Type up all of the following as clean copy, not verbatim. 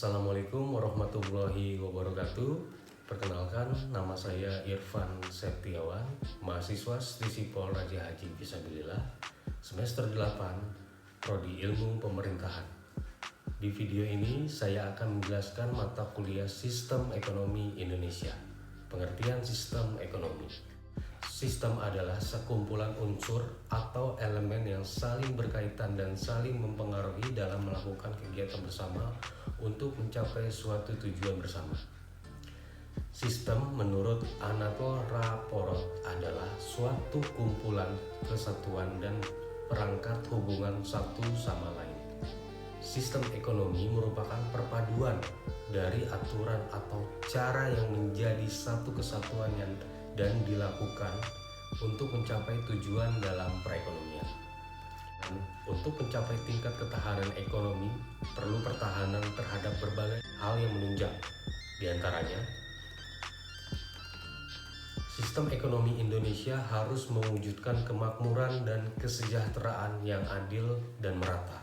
Assalamualaikum warahmatullahi wabarakatuh. Perkenalkan, nama saya Irfan Septiawan, mahasiswa Stisipol Raja Haji Fisabilillah, semester 8, Prodi Ilmu Pemerintahan. Di video ini saya akan menjelaskan mata kuliah Sistem Ekonomi Indonesia. Pengertian sistem ekonomi. Sistem adalah sekumpulan unsur atau elemen yang saling berkaitan dan saling mempengaruhi dalam melakukan kegiatan bersama untuk mencapai suatu tujuan bersama. Sistem menurut Anatol Raporot adalah suatu kumpulan kesatuan dan perangkat hubungan satu sama lain. Sistem ekonomi merupakan perpaduan dari aturan atau cara yang menjadi satu kesatuan dan dilakukan untuk mencapai tujuan dalam perekonomian. Dan untuk mencapai tingkat ketahanan ekonomi, perlu pertahanan terhadap berbagai hal yang menunjang. Di antaranya, sistem ekonomi Indonesia harus mewujudkan kemakmuran dan kesejahteraan yang adil dan merata.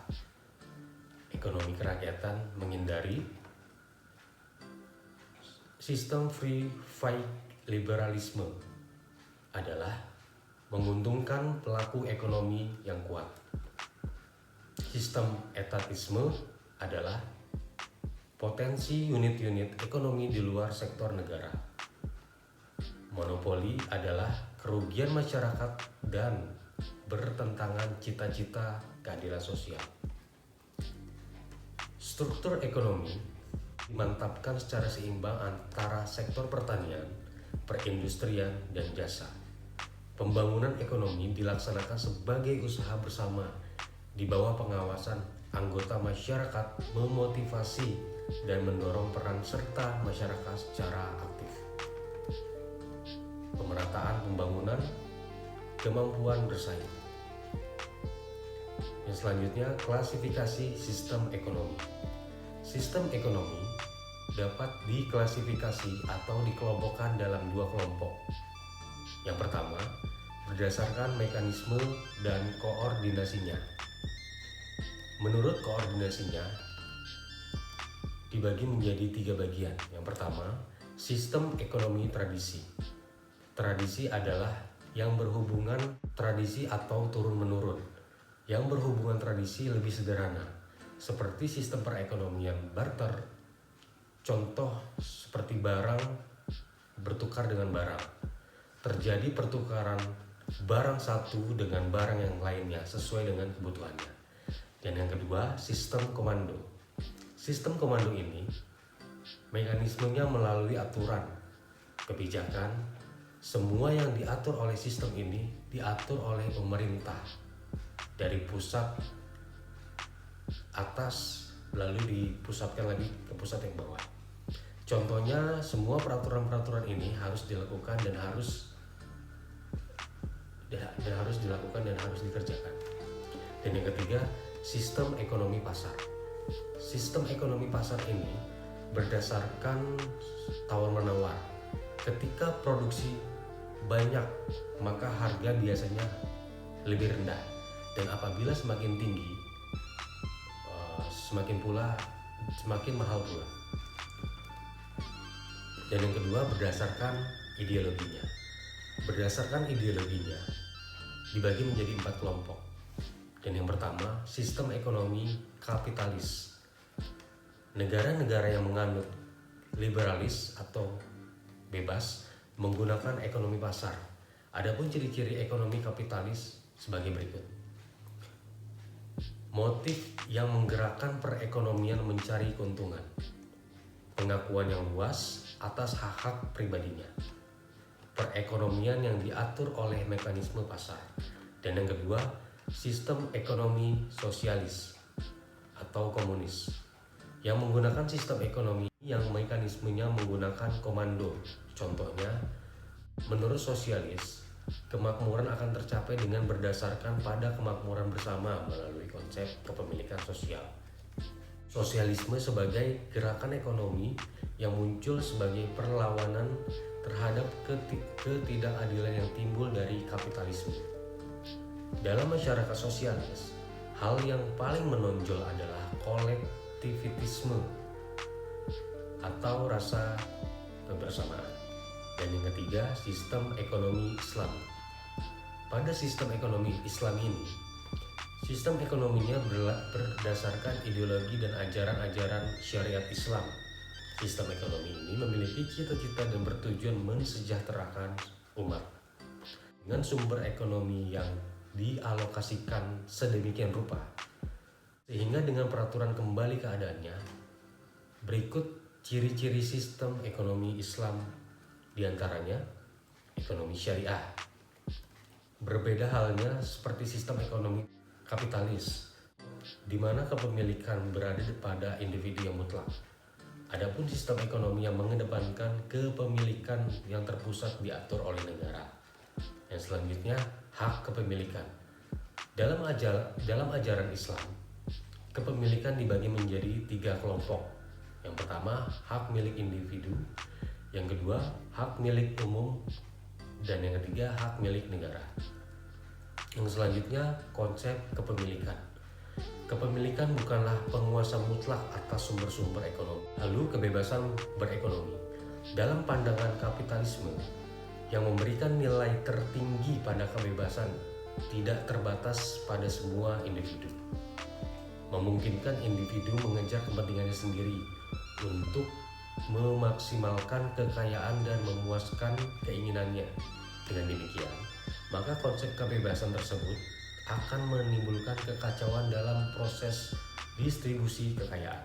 Ekonomi kerakyatan menghindari sistem free fight liberalisme adalah menguntungkan pelaku ekonomi yang kuat. Sistem etatisme adalah potensi unit-unit ekonomi di luar sektor negara. Monopoli adalah kerugian masyarakat dan bertentangan cita-cita keadilan sosial. Struktur ekonomi dimantapkan secara seimbang antara sektor pertanian, perindustrian, dan jasa. Pembangunan ekonomi dilaksanakan sebagai usaha bersama di bawah pengawasan anggota masyarakat, memotivasi dan mendorong peran serta masyarakat secara aktif. Pemerataan pembangunan, kemampuan bersaing. Yang selanjutnya, klasifikasi sistem ekonomi. Sistem ekonomi dapat diklasifikasi atau dikelompokkan dalam dua kelompok. Yang pertama, berdasarkan mekanisme dan koordinasinya. Menurut koordinasinya, dibagi menjadi 3 bagian. Yang pertama, sistem ekonomi tradisi. Tradisi adalah yang berhubungan tradisi atau turun-menurun. Yang berhubungan tradisi lebih sederhana, seperti sistem perekonomian barter. Contoh seperti barang bertukar dengan barang. Terjadi pertukaran barang satu dengan barang yang lainnya sesuai dengan kebutuhannya. Dan yang kedua, sistem komando. Sistem komando ini mekanismenya melalui aturan, kebijakan. Semua yang diatur oleh sistem ini diatur oleh pemerintah dari pusat atas lalu dipusatkan lagi ke pusat yang bawah. Contohnya, semua peraturan-peraturan ini harus dilakukan dan harus dilakukan dan harus dikerjakan. Dan yang ketiga, sistem ekonomi pasar. Sistem ekonomi pasar ini berdasarkan tawar-menawar. Ketika produksi banyak, maka harga biasanya lebih rendah. Dan apabila semakin tinggi, semakin mahal pula. Dan yang kedua, berdasarkan ideologinya. Berdasarkan ideologinya dibagi menjadi 4 kelompok. Dan yang pertama, sistem ekonomi kapitalis. Negara-negara yang menganut liberalis atau bebas menggunakan ekonomi pasar. Adapun ciri-ciri ekonomi kapitalis sebagai berikut. Motif yang menggerakkan perekonomian mencari keuntungan. Pengakuan yang luas atas hak-hak pribadinya. Perekonomian yang diatur oleh mekanisme pasar. Dan yang kedua, sistem ekonomi sosialis atau komunis yang menggunakan sistem ekonomi yang mekanismenya menggunakan komando. Contohnya, menurut sosialis, kemakmuran akan tercapai dengan berdasarkan pada kemakmuran bersama melalui konsep kepemilikan sosial. Sosialisme sebagai gerakan ekonomi yang muncul sebagai perlawanan terhadap ketidakadilan yang timbul dari kapitalisme. Dalam masyarakat sosialis, hal yang paling menonjol adalah kolektivitisme atau rasa kebersamaan. Dan yang ketiga, sistem ekonomi Islam. Pada sistem ekonomi Islam ini, sistem ekonominya berdasarkan ideologi dan ajaran-ajaran syariat Islam. Sistem ekonomi ini memiliki cita-cita dan bertujuan mensejahterakan umat. Dengan sumber ekonomi yang dialokasikan sedemikian rupa, sehingga dengan peraturan kembali keadaannya. Berikut ciri-ciri sistem ekonomi Islam, diantaranya ekonomi syariah. Berbeda halnya seperti sistem ekonomi kapitalis, di mana kepemilikan berada pada individu yang mutlak. Adapun sistem ekonomi yang mengedepankan kepemilikan yang terpusat diatur oleh negara. Yang selanjutnya, hak kepemilikan. Dalam ajaran Islam, kepemilikan dibagi menjadi 3 kelompok. Yang pertama, hak milik individu. Yang kedua, hak milik umum. Dan yang ketiga, hak milik negara. Yang selanjutnya, konsep kepemilikan. Kepemilikan bukanlah penguasa mutlak atas sumber-sumber ekonomi. Lalu kebebasan berekonomi. Dalam pandangan kapitalisme yang memberikan nilai tertinggi pada kebebasan, tidak terbatas pada semua individu, memungkinkan individu mengejar kepentingannya sendiri untuk memaksimalkan kekayaan dan memuaskan keinginannya. Dengan demikian, maka konsep kebebasan tersebut akan menimbulkan kekacauan dalam proses distribusi kekayaan.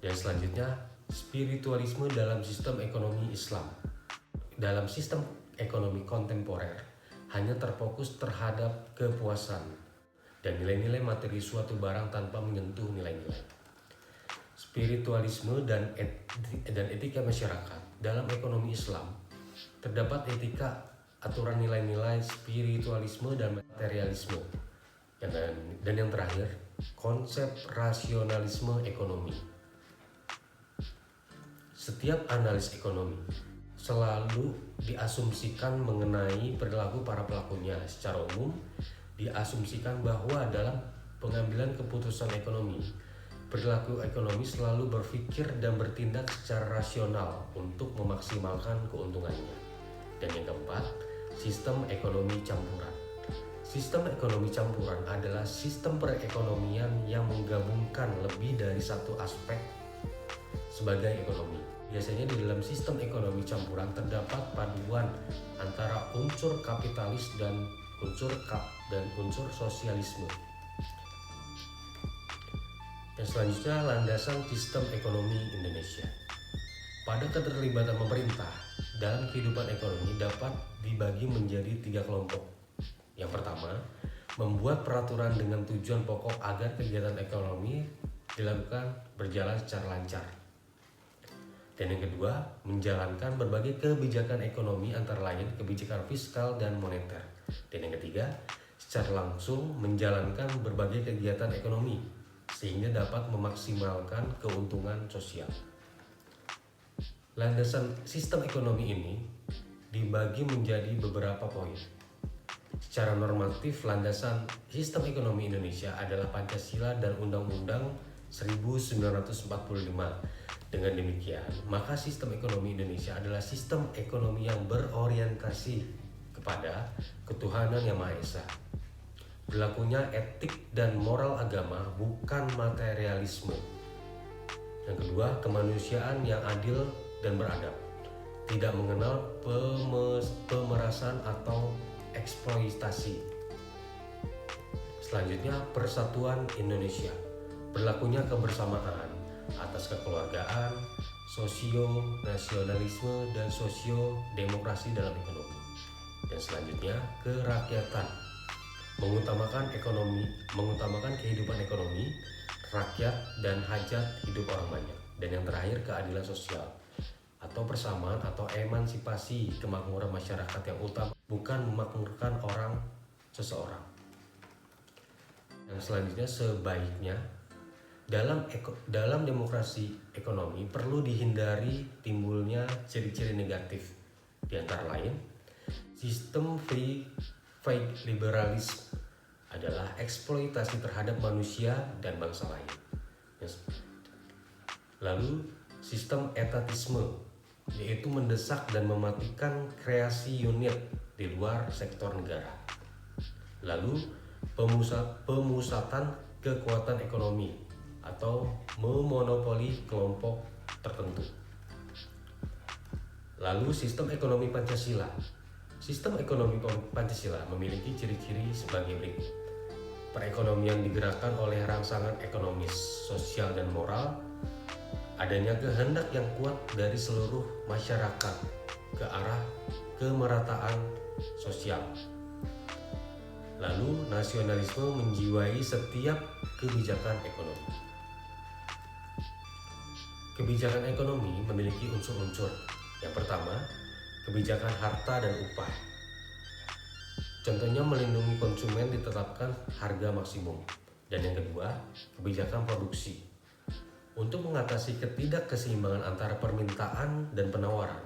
Dan selanjutnya, spiritualisme dalam sistem ekonomi Islam. Dalam sistem ekonomi kontemporer, hanya terfokus terhadap kepuasan dan nilai-nilai materi suatu barang tanpa menyentuh nilai-nilai. Spiritualisme dan etika masyarakat. Dalam ekonomi Islam, terdapat etika, aturan nilai-nilai, spiritualisme dan materialisme. Dan yang terakhir, konsep rasionalisme ekonomi. Setiap analis ekonomi selalu diasumsikan mengenai perilaku para pelakunya. Secara umum, diasumsikan bahwa dalam pengambilan keputusan ekonomi, perilaku ekonomi selalu berpikir dan bertindak secara rasional untuk memaksimalkan keuntungannya. Dan yang keempat, sistem ekonomi campuran. Sistem ekonomi campuran adalah sistem perekonomian yang menggabungkan lebih dari satu aspek sebagai ekonomi. Biasanya di dalam sistem ekonomi campuran terdapat paduan antara unsur kapitalis dan unsur sosialisme. Yang selanjutnya, landasan sistem ekonomi Indonesia. Pada keterlibatan pemerintah dalam kehidupan ekonomi dapat dibagi menjadi 3 kelompok. Yang pertama, membuat peraturan dengan tujuan pokok agar kegiatan ekonomi dilakukan berjalan secara lancar. Dan yang kedua, menjalankan berbagai kebijakan ekonomi antara lain kebijakan fiskal dan moneter. Dan yang ketiga, secara langsung menjalankan berbagai kegiatan ekonomi sehingga dapat memaksimalkan keuntungan sosial. Landasan sistem ekonomi ini dibagi menjadi beberapa poin. Secara normatif, landasan sistem ekonomi Indonesia adalah Pancasila dan Undang-Undang 1945. Dengan demikian, maka sistem ekonomi Indonesia adalah sistem ekonomi yang berorientasi kepada ketuhanan yang Maha Esa. Berlakunya etik dan moral agama, bukan materialisme. Yang kedua, kemanusiaan yang adil dan beradab, tidak mengenal pemerasan atau eksploitasi. Selanjutnya, persatuan Indonesia, berlakunya kebersamaan atas kekeluargaan, sosio-nasionalisme dan sosio-demokrasi dalam ekonomi. Dan selanjutnya, kerakyatan, mengutamakan kehidupan ekonomi rakyat dan hajat hidup orang banyak. Dan yang terakhir, keadilan sosial atau persamaan atau emansipasi, kemakmuran masyarakat yang utama, bukan memakmurkan seseorang. Yang selanjutnya, sebaiknya dalam demokrasi ekonomi perlu dihindari timbulnya ciri-ciri negatif, di antara lain sistem fake liberalisme adalah eksploitasi terhadap manusia dan bangsa lain. Lalu sistem etatisme, yaitu mendesak dan mematikan kreasi unit di luar sektor negara. Lalu pemusatan kekuatan ekonomi atau memonopoli kelompok tertentu. Lalu sistem ekonomi Pancasila. Sistem ekonomi Pancasila memiliki ciri-ciri sebagai berikut. Perekonomian digerakkan oleh rangsangan ekonomis, sosial, dan moral. Adanya kehendak yang kuat dari seluruh masyarakat ke arah kemerataan sosial. Lalu nasionalisme menjiwai setiap kebijakan ekonomi. Kebijakan ekonomi memiliki unsur-unsur. Yang pertama, kebijakan harta dan upah. Contohnya melindungi konsumen ditetapkan harga maksimum. Dan yang kedua, kebijakan produksi. Untuk mengatasi ketidakkeseimbangan antara permintaan dan penawaran,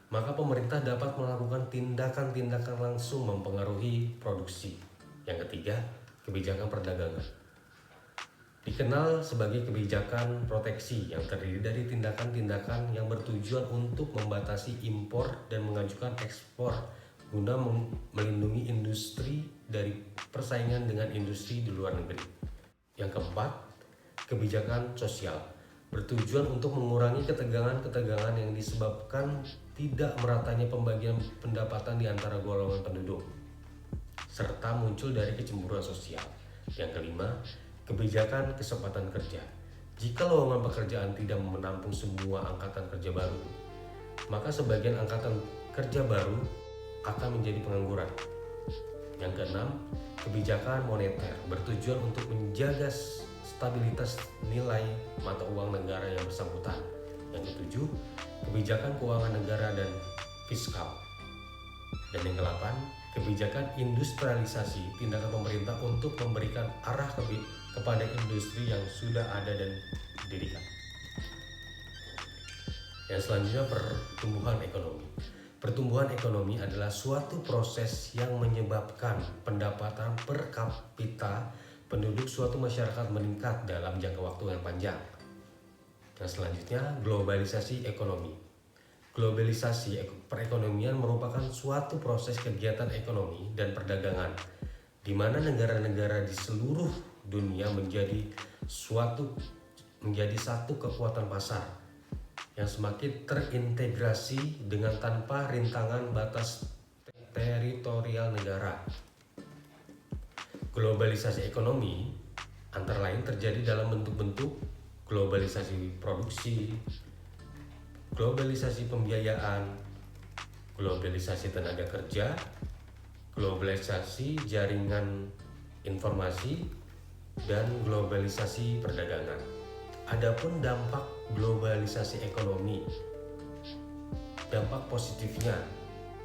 maka pemerintah dapat melakukan tindakan-tindakan langsung mempengaruhi produksi. Yang ketiga, kebijakan perdagangan. Dikenal sebagai kebijakan proteksi yang terdiri dari tindakan-tindakan yang bertujuan untuk membatasi impor dan mengajukan ekspor guna melindungi industri dari persaingan dengan industri di luar negeri. Yang keempat, kebijakan sosial bertujuan untuk mengurangi ketegangan-ketegangan yang disebabkan tidak meratanya pembagian pendapatan di antara golongan penduduk, serta muncul dari kecemburuan sosial. Yang kelima, kebijakan kesempatan kerja. Jika lowongan pekerjaan tidak menampung semua angkatan kerja baru, maka sebagian angkatan kerja baru akan menjadi pengangguran. Yang keenam, kebijakan moneter bertujuan untuk menjaga stabilitas nilai mata uang negara yang bersangkutan. Yang ketujuh, kebijakan keuangan negara dan fiskal. Dan yang ke-8, kebijakan industrialisasi, tindakan pemerintah untuk memberikan arah kepada industri yang sudah ada dan didirikan. Yang selanjutnya, pertumbuhan ekonomi. Pertumbuhan ekonomi adalah suatu proses yang menyebabkan pendapatan per kapita penduduk suatu masyarakat meningkat dalam jangka waktu yang panjang. Yang selanjutnya, globalisasi ekonomi. Globalisasi perekonomian merupakan suatu proses kegiatan ekonomi dan perdagangan di mana negara-negara di seluruh dunia menjadi satu kekuatan pasar yang semakin terintegrasi dengan tanpa rintangan batas teritorial negara. Globalisasi ekonomi antara lain terjadi dalam bentuk-bentuk globalisasi produksi, globalisasi pembiayaan, globalisasi tenaga kerja, globalisasi jaringan informasi, dan globalisasi perdagangan. Adapun dampak globalisasi ekonomi, dampak positifnya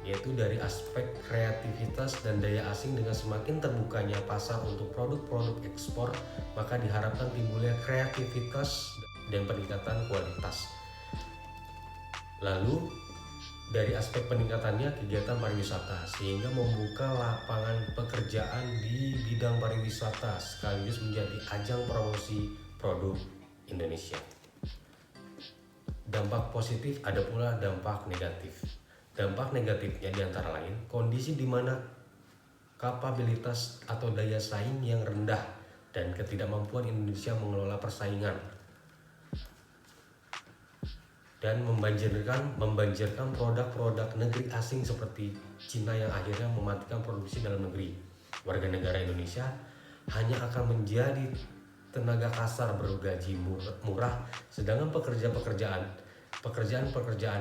yaitu dari aspek kreativitas dan daya asing. Dengan semakin terbukanya pasar untuk produk-produk ekspor, maka diharapkan timbulnya kreativitas dan peningkatan kualitas. Lalu dari aspek peningkatannya kegiatan pariwisata, sehingga membuka lapangan pekerjaan di bidang pariwisata sekaligus menjadi ajang promosi produk Indonesia. Dampak positif, ada pula dampak negatif. Dampak negatifnya diantara lain kondisi di mana kapabilitas atau daya saing yang rendah dan ketidakmampuan Indonesia mengelola persaingan, dan membanjirkan produk-produk negeri asing seperti Cina yang akhirnya mematikan produksi dalam negeri. Warga negara Indonesia hanya akan menjadi tenaga kasar bergaji murah, sedangkan pekerjaan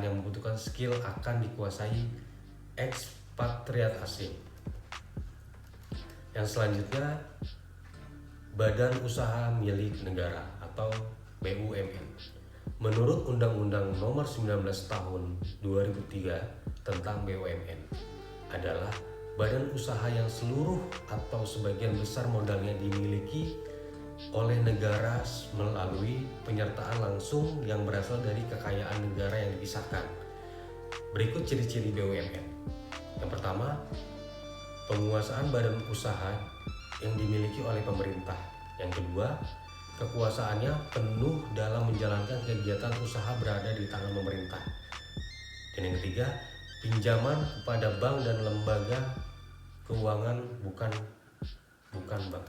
yang membutuhkan skill akan dikuasai ekspatriat asing. Yang selanjutnya, Badan Usaha Milik Negara atau BUMN. Menurut Undang-Undang Nomor 19 Tahun 2003 tentang BUMN adalah badan usaha yang seluruh atau sebagian besar modalnya dimiliki oleh negara melalui penyertaan langsung yang berasal dari kekayaan negara yang dipisahkan. Berikut ciri-ciri BUMN. Yang pertama, penguasaan badan usaha yang dimiliki oleh pemerintah. Yang kedua, kekuasaannya penuh dalam menjalankan kegiatan usaha berada di tangan pemerintah. Dan yang ketiga, pinjaman kepada bank dan lembaga keuangan bukan bank.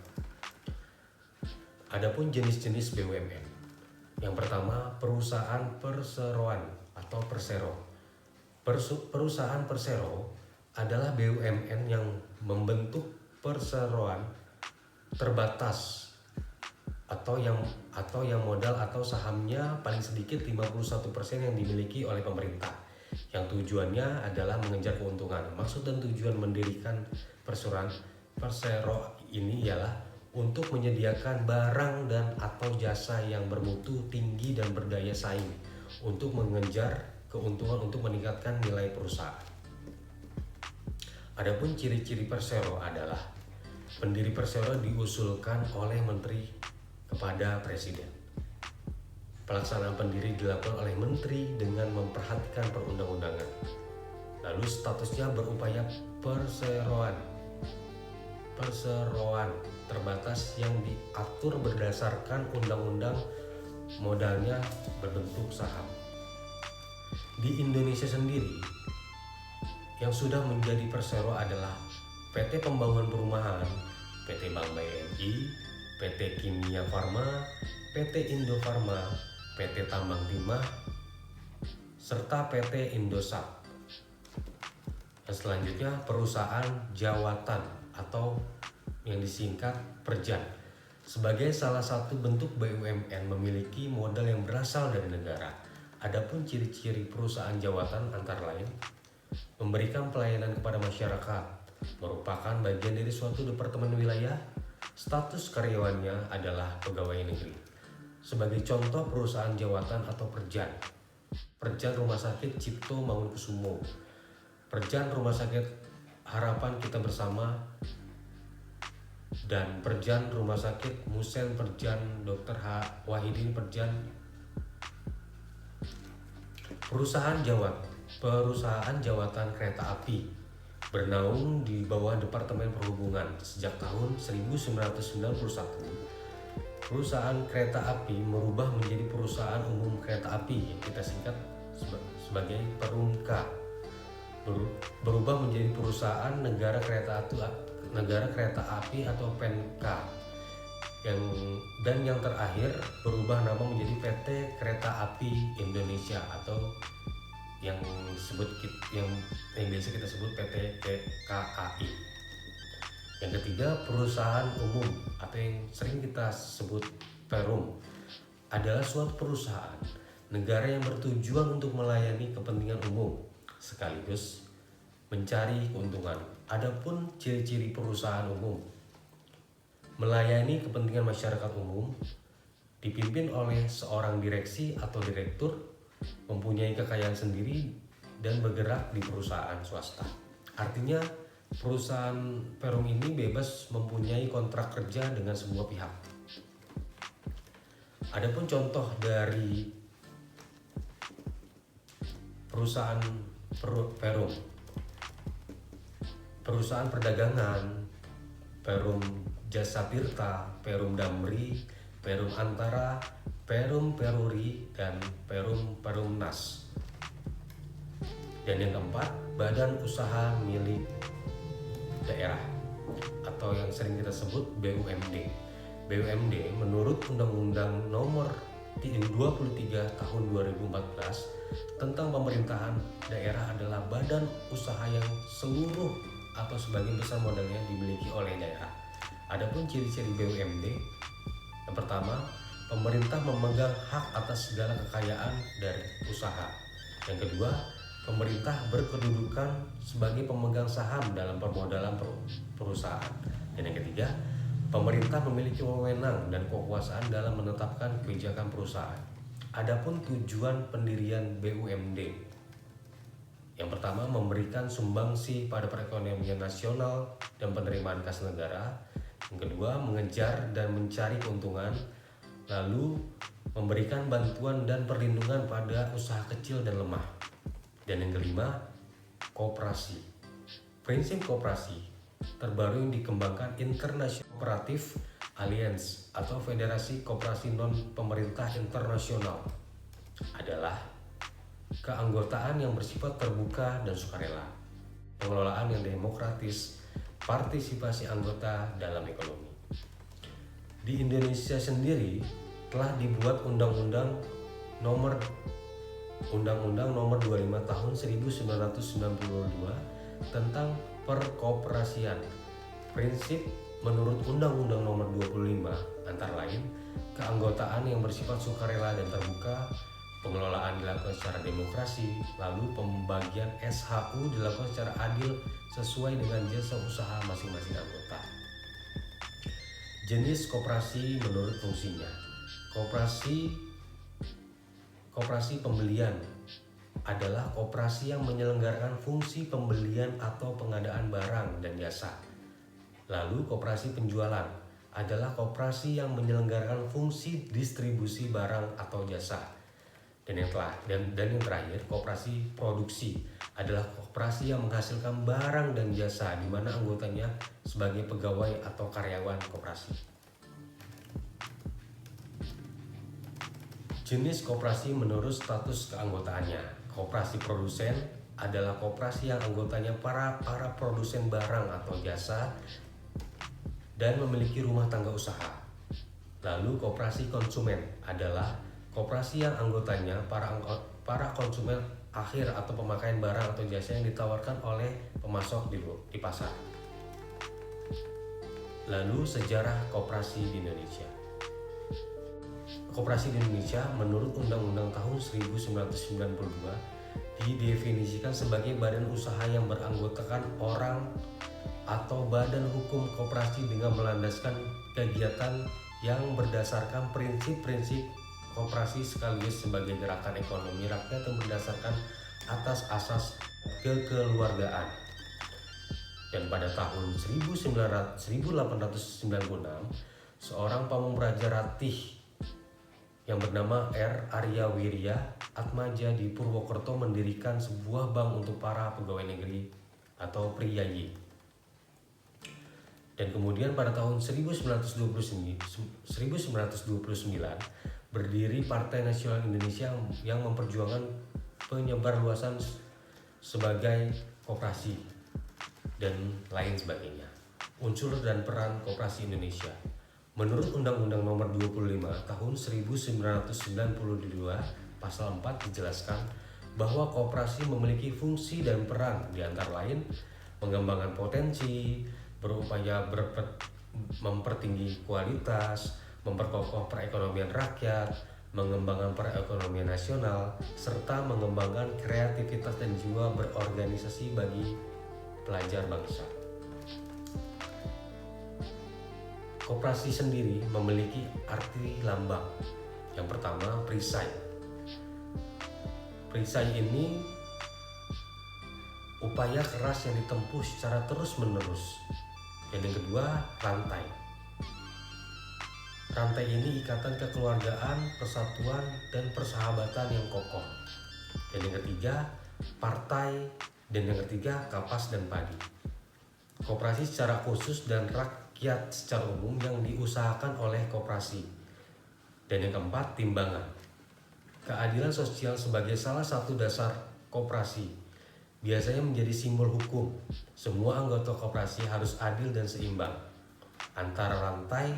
Adapun jenis-jenis BUMN. Yang pertama, perusahaan perseroan atau persero. Perusahaan persero adalah BUMN yang membentuk perseroan terbatas atau yang modal atau sahamnya paling sedikit 51% yang dimiliki oleh pemerintah, yang tujuannya adalah mengejar keuntungan. Maksud dan tujuan mendirikan persero ini ialah untuk menyediakan barang dan atau jasa yang bermutu tinggi dan berdaya saing untuk mengejar keuntungan untuk meningkatkan nilai perusahaan. Adapun ciri-ciri persero adalah pendiri persero diusulkan oleh menteri kepada presiden. Pelaksanaan pendiri dilakukan oleh menteri dengan memperhatikan perundang-undangan. Lalu statusnya berupaya perseroan terbatas yang diatur berdasarkan undang-undang, modalnya berbentuk saham. Di Indonesia sendiri yang sudah menjadi persero adalah PT Pembangunan Perumahan, PT Bank BNI, PT Kimia Farma, PT Indofarma, PT Tambang Timah, serta PT Indosat. Dan selanjutnya perusahaan jawatan atau yang disingkat Perjan. Sebagai salah satu bentuk BUMN memiliki modal yang berasal dari negara. Adapun ciri-ciri perusahaan jawatan antara lain memberikan pelayanan kepada masyarakat, merupakan bagian dari suatu departemen wilayah, status karyawannya adalah pegawai negeri. Sebagai contoh perusahaan jawatan atau Perjan Rumah Sakit Cipto Mangunkusumo, Perjan Rumah Sakit Harapan Kita Bersama, dan Perjan Rumah Sakit Musen, Perjan Dr. H. Wahidin, Perjan. Perusahaan jawatan kereta api bernaung di bawah Departemen Perhubungan sejak tahun 1991. Perusahaan kereta api merubah menjadi Perusahaan Umum Kereta Api yang kita singkat sebagai Perumka, berubah menjadi Perusahaan Negara Kereta Api atau PENKA, yang terakhir berubah nama menjadi PT Kereta Api Indonesia atau yang biasa kita sebut PT KAI. Yang ketiga, perusahaan umum atau yang sering kita sebut Perum adalah suatu perusahaan negara yang bertujuan untuk melayani kepentingan umum sekaligus mencari keuntungan. Adapun ciri-ciri perusahaan umum: melayani kepentingan masyarakat umum, dipimpin oleh seorang direksi atau direktur, mempunyai kekayaan sendiri dan bergerak di perusahaan swasta. Artinya perusahaan Perum ini bebas mempunyai kontrak kerja dengan semua pihak. Adapun contoh dari perusahaan Perum: perusahaan perdagangan, Perum Jasa Tirta, Perum Damri, Perum Antara, Perum Peruri, dan Perum Perumnas. Dan yang keempat, badan usaha milik daerah atau yang sering kita sebut BUMD. BUMD menurut Undang-Undang Nomor 23 Tahun 2014 tentang pemerintahan daerah adalah badan usaha yang seluruh atau sebagian besar modalnya dimiliki oleh daerah. Adapun ciri-ciri BUMD: yang pertama, pemerintah memegang hak atas segala kekayaan dari usaha. Yang kedua, pemerintah berkedudukan sebagai pemegang saham dalam permodalan perusahaan. Dan yang ketiga, pemerintah memiliki wewenang dan kekuasaan dalam menetapkan kebijakan perusahaan. Adapun tujuan pendirian BUMD: yang pertama, memberikan sumbangsi pada perekonomian nasional dan penerimaan kas negara. Yang kedua, mengejar dan mencari keuntungan. Lalu, memberikan bantuan dan perlindungan pada usaha kecil dan lemah. Dan yang kelima, koperasi. Prinsip koperasi terbaru yang dikembangkan internasional kooperatif Alliance atau Federasi Koperasi Non-Pemerintah Internasional adalah keanggotaan yang bersifat terbuka dan sukarela, pengelolaan yang demokratis, partisipasi anggota dalam ekonomi. Di Indonesia sendiri telah dibuat Undang-Undang Nomor 25 Tahun 1992 tentang perkoperasian. Prinsip menurut Undang-Undang Nomor 25 antara lain keanggotaan yang bersifat sukarela dan terbuka, pengelolaan dilakukan secara demokrasi, lalu pembagian SHU dilakukan secara adil sesuai dengan jasa usaha masing-masing anggota. Jenis koperasi menurut fungsinya. Koperasi pembelian adalah koperasi yang menyelenggarakan fungsi pembelian atau pengadaan barang dan jasa. Lalu koperasi penjualan adalah koperasi yang menyelenggarakan fungsi distribusi barang atau jasa. Dan yang terakhir, koperasi produksi adalah koperasi yang menghasilkan barang dan jasa di mana anggotanya sebagai pegawai atau karyawan koperasi. Jenis koperasi menurut status keanggotaannya. Koperasi produsen adalah koperasi yang anggotanya para produsen barang atau jasa dan memiliki rumah tangga usaha. Lalu koperasi konsumen adalah koperasi yang anggotanya para konsumen akhir atau pemakaian barang atau jasa yang ditawarkan oleh pemasok di pasar. Lalu sejarah koperasi di Indonesia. Koperasi di Indonesia menurut Undang-Undang tahun 1992 didefinisikan sebagai badan usaha yang beranggotakan orang atau badan hukum koperasi dengan melandaskan kegiatan yang berdasarkan prinsip-prinsip koperasi sekaligus sebagai gerakan ekonomi rakyat yang berdasarkan atas asas kekeluargaan. Dan pada tahun 1896, seorang pamung-praja ratih yang bernama R. Arya Wirya Atmaja di Purwokerto mendirikan sebuah bank untuk para pegawai negeri atau priyayi. Dan kemudian pada tahun 1929 berdiri Partai Nasional Indonesia yang memperjuangkan penyebarluasan sebagai koperasi dan lain sebagainya. Unsur dan peran koperasi Indonesia. Menurut Undang-Undang Nomor 25 Tahun 1992 Pasal 4 dijelaskan bahwa koperasi memiliki fungsi dan peran di antara lain mengembangkan potensi, berupaya mempertinggi kualitas, memperkokoh perekonomian rakyat, mengembangkan perekonomian nasional, serta mengembangkan kreativitas dan jiwa berorganisasi bagi pelajar bangsa. Koperasi sendiri memiliki arti lambang. Yang pertama, perisai. Perisai ini upaya keras yang ditempuh secara terus-menerus. Dan yang kedua, rantai. Rantai ini ikatan kekeluargaan, persatuan, dan persahabatan yang kokoh. Dan yang ketiga, partai. Dan yang ketiga, kapas dan padi. Koperasi secara khusus dan rakyat secara umum yang diusahakan oleh koperasi. Dan yang keempat, timbangan. Keadilan sosial sebagai salah satu dasar koperasi biasanya menjadi simbol hukum. Semua anggota koperasi harus adil dan seimbang antara rantai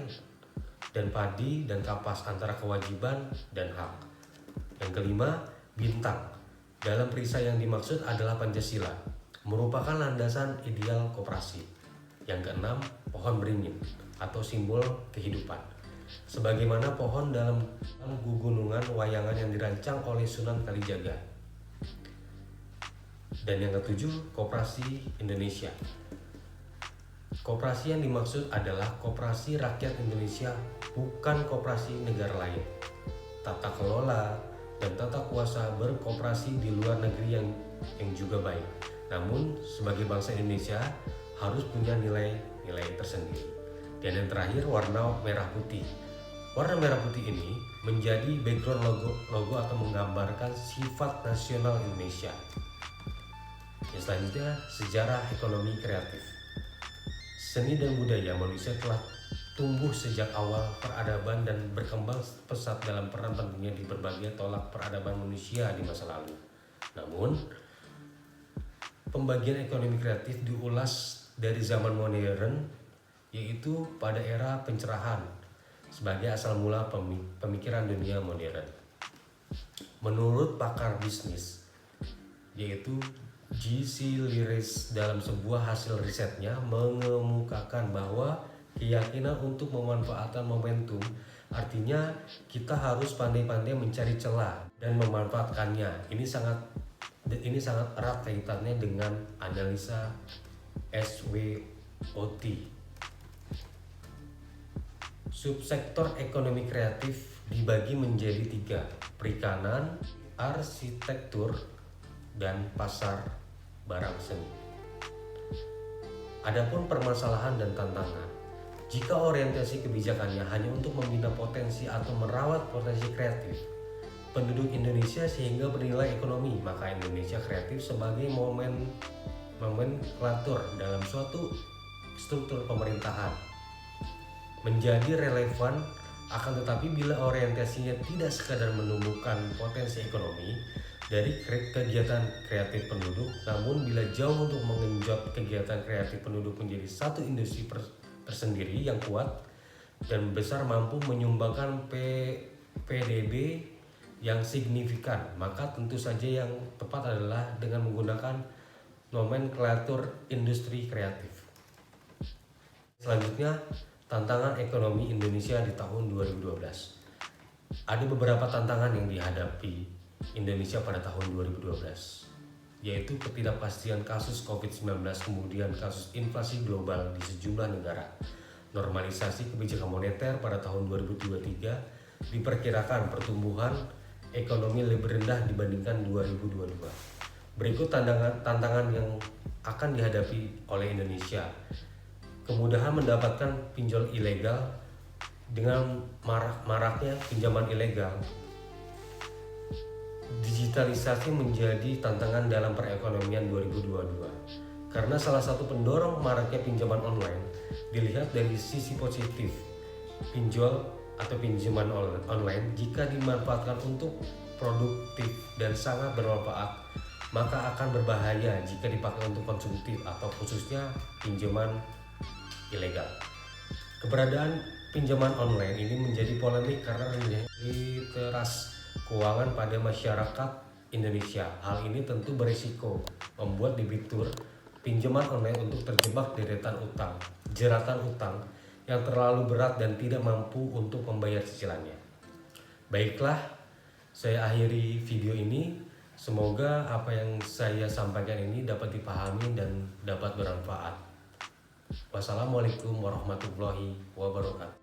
dan padi dan kapas, antara kewajiban dan hak. Yang kelima, bintang. Dalam perisai yang dimaksud adalah Pancasila, merupakan landasan ideal koperasi. Yang keenam, pohon beringin atau simbol kehidupan. Sebagaimana pohon dalam gugunungan wayangan yang dirancang oleh Sunan Kalijaga. Dan yang ketujuh, koperasi Indonesia. Koperasi yang dimaksud adalah koperasi rakyat Indonesia, bukan koperasi negara lain. Tata kelola dan tata kuasa berkoperasi di luar negeri yang juga baik. Namun sebagai bangsa Indonesia harus punya nilai-nilai tersendiri. Dan yang terakhir, warna merah putih. Warna merah putih ini menjadi background logo atau menggambarkan sifat nasional Indonesia. Yang selanjutnya, sejarah ekonomi kreatif. Seni dan budaya manusia telah tumbuh sejak awal peradaban dan berkembang pesat dalam peran pentingnya di berbagai tolak peradaban manusia di masa lalu. Namun, pembagian ekonomi kreatif diulas dari zaman modern, yaitu pada era pencerahan sebagai asal mula pemikiran dunia modern. Menurut pakar bisnis, yaitu G.C. Liris, dalam sebuah hasil risetnya mengemukakan bahwa keyakinan untuk memanfaatkan momentum artinya kita harus pandai-pandai mencari celah dan memanfaatkannya. Ini sangat erat kaitannya dengan analisa SWOT. Subsektor ekonomi kreatif dibagi menjadi 3: perikanan, arsitektur, dan pasar barang seni. Adapun permasalahan dan tantangan, jika orientasi kebijakannya hanya untuk membina potensi atau merawat potensi kreatif penduduk Indonesia sehingga bernilai ekonomi, maka Indonesia kreatif sebagai nomenklatur dalam suatu struktur pemerintahan menjadi relevan. Akan tetapi bila orientasinya tidak sekadar menumbuhkan potensi ekonomi dari kegiatan kreatif penduduk, namun bila jauh untuk mengenjot kegiatan kreatif penduduk menjadi satu industri tersendiri yang kuat dan besar, mampu menyumbangkan PDB yang signifikan, maka tentu saja yang tepat adalah dengan menggunakan nomenklatur industri kreatif. Selanjutnya, tantangan ekonomi Indonesia di tahun 2012. Ada beberapa tantangan yang dihadapi Indonesia pada tahun 2012, yaitu ketidakpastian kasus COVID-19, kemudian kasus inflasi global di sejumlah negara. Normalisasi kebijakan moneter pada tahun 2023, diperkirakan pertumbuhan ekonomi lebih rendah dibandingkan 2022. Berikut tantangan yang akan dihadapi oleh Indonesia. Kemudahan mendapatkan pinjol ilegal. Dengan maraknya pinjaman ilegal, digitalisasi menjadi tantangan dalam perekonomian 2022. Karena salah satu pendorong maraknya pinjaman online dilihat dari sisi positif. Pinjol atau pinjaman online jika dimanfaatkan untuk produktif dan sangat bermanfaat, maka akan berbahaya jika dipakai untuk konsumtif atau khususnya pinjaman ilegal. Keberadaan pinjaman online ini menjadi polemik karena literasi keuangan pada masyarakat Indonesia. Hal ini tentu berisiko membuat debitur pinjaman online untuk terjebak jeratan utang yang terlalu berat dan tidak mampu untuk membayar cicilannya. Baiklah, saya akhiri video ini. Semoga apa yang saya sampaikan ini dapat dipahami dan dapat bermanfaat. Wassalamualaikum warahmatullahi wabarakatuh.